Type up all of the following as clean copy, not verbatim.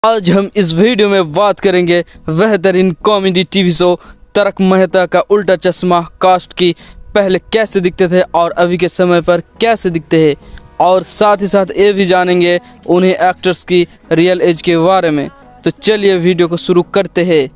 आज हम इस वीडियो में बात करेंगे बेहतरीन comedy TV show Taarak Mehta Ka Ooltah चश्मा कास्ट की पहले कैसे दिखते थे और अभी के समय पर कैसे दिखते हैं, और साथ ही साथ ये भी जानेंगे उन्हीं एक्टर्स की रियल एज के बारे में। तो चलिए वीडियो को शुरू करते हैं।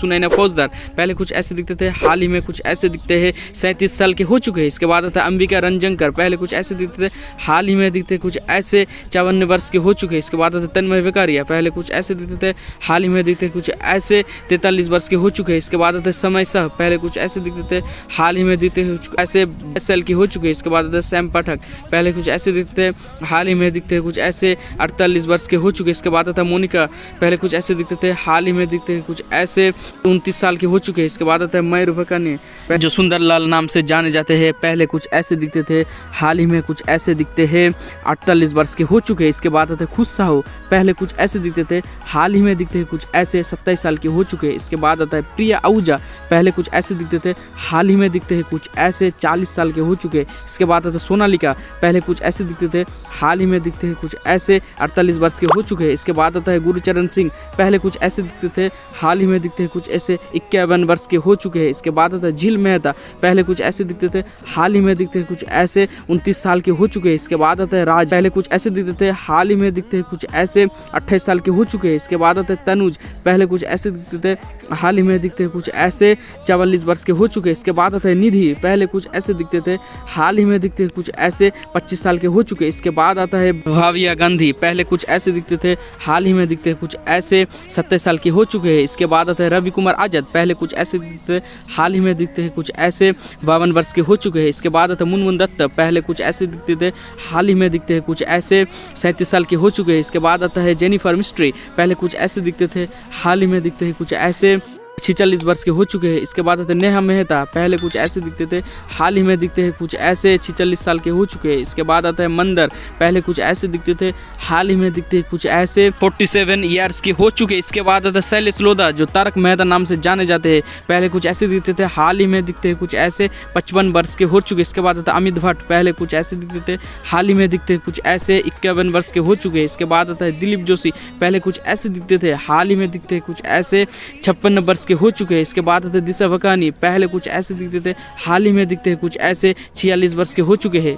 सुनैना फौजदार पहले कुछ ऐसे दिखते थे, हाल ही में कुछ ऐसे दिखते हैं। 37 साल के हो चुके हैं। इसके बाद आता है अंबिका रंजनकर, पहले कुछ ऐसे दिखते थे, हाल ही में दिखते कुछ ऐसे 54 वर्ष के हो चुके हैं। इसके बाद आता है तन्मय वेकारिया, पहले कुछ ऐसे दिखते थे, हाल ही में दिखते कुछ ऐसे 43 वर्ष के हो चुके हैं। इसके बाद आता है समय साह, पहले कुछ ऐसे दिखते थे, हाल ही में दिखते ऐसे 22 साल के हो चुके हैं। इसके बाद आता है सैम पाठक, पहले कुछ ऐसे दिखते थे, हाल ही में दिखते कुछ ऐसे 48 वर्ष के हो चुके हैं। इसके बाद आता है मोनिका, पहले कुछ ऐसे दिखते थे, हाल ही में दिखते कुछ ऐसे 29 साल के हो चुके हैं। इसके बाद आता है मयूर भकानी, जो सुंदरलाल नाम से जाने जाते हैं, पहले कुछ ऐसे दिखते थे, हाल ही में कुछ ऐसे दिखते हैं, 48 वर्ष के हो चुके हैं। इसके बाद आता है खुश साहू, पहले कुछ ऐसे दिखते थे, हाल ही में दिखते हैं कुछ ऐसे 27 साल के हो चुके हैं। इसके बाद आता है प्रिया आहूजा, पहले कुछ ऐसे दिखते थे, हाल ही में दिखते हैं कुछ ऐसे 40 साल के हो चुके हैं। इसके बाद आता है सोनालिका, पहले कुछ ऐसे दिखते थे, हाल ही में दिखते हैं कुछ ऐसे 48 वर्ष के हो चुके हैं। इसके बाद आता है गुरचरण सिंह, पहले कुछ ऐसे दिखते थे, हाल ही में दिखते हैं कुछ ऐसे 51 वर्ष के हो चुके हैं। इसके बाद आता है झील मेहता, पहले कुछ ऐसे दिखते थे, हाल ही में दिखते हैं कुछ ऐसे 29 साल के हो चुके हैं। इसके बाद आता है राज, पहले कुछ ऐसे दिखते थे, हाल ही में दिखते हैं कुछ ऐसे 28 साल के हो चुके हैं। इसके बाद आता है तनुज, पहले कुछ ऐसे दिखते थे, हाल ही में दिखते हैं कुछ ऐसे 44 वर्ष के हो चुके हैं। इसके बाद आता है निधि, पहले कुछ ऐसे दिखते थे, हाल ही में दिखते हैं कुछ ऐसे 25 साल के हो चुके हैं। इसके बाद आता है भाविया गांधी, पहले कुछ ऐसे दिखते थे, हाल ही में दिखते हैं कुछ ऐसे 27 साल के हो चुके हैं। इसके बाद आता है रवि कुमार आजाद, पहले कुछ ऐसे दिखते थे, हाल ही में दिखते हैं कुछ ऐसे 52 वर्ष के हो चुके हैं। इसके बाद आता है मुनमुन दत्त, पहले कुछ ऐसे दिखते थे, हाल ही में दिखते हैं कुछ ऐसे 37 साल के हो चुके हैं। इसके बाद आता है जेनिफर मिस्ट्री, पहले कुछ ऐसे दिखते थे, हाल ही में दिखते हैं कुछ ऐसे 46 वर्ष के हो चुके हैं। इसके बाद आते हैं नेहा मेहता, पहले कुछ ऐसे दिखते थे, हाल ही में दिखते हैं कुछ ऐसे 46 साल के हो चुके हैं। इसके बाद आता है मंदर, पहले कुछ ऐसे दिखते थे, हाल ही में दिखते हैं कुछ ऐसे 47 ईयर्स के हो चुके हैं। इसके बाद आता है शैलेश लोधा, जो तारक मेहता नाम से जाने जाते हैं, पहले कुछ ऐसे दिखते थे, हाल ही में दिखते हैं कुछ ऐसे 55 वर्ष के हो चुके हैं। इसके बाद आता है अमित भट्ट, पहले कुछ ऐसे दिखते थे, हाल ही में दिखते हैं कुछ ऐसे 51 वर्ष के हो चुके हैं। इसके बाद आता है दिलीप जोशी, पहले कुछ ऐसे दिखते थे, हाल ही में दिखते हैं कुछ ऐसे 56 वर्ष के हो चुके हैं। इसके बाद आते दिशा वकानी, पहले कुछ ऐसे दिखते थे, हाल ही में दिखते हैं कुछ ऐसे 46 वर्ष के हो चुके हैं।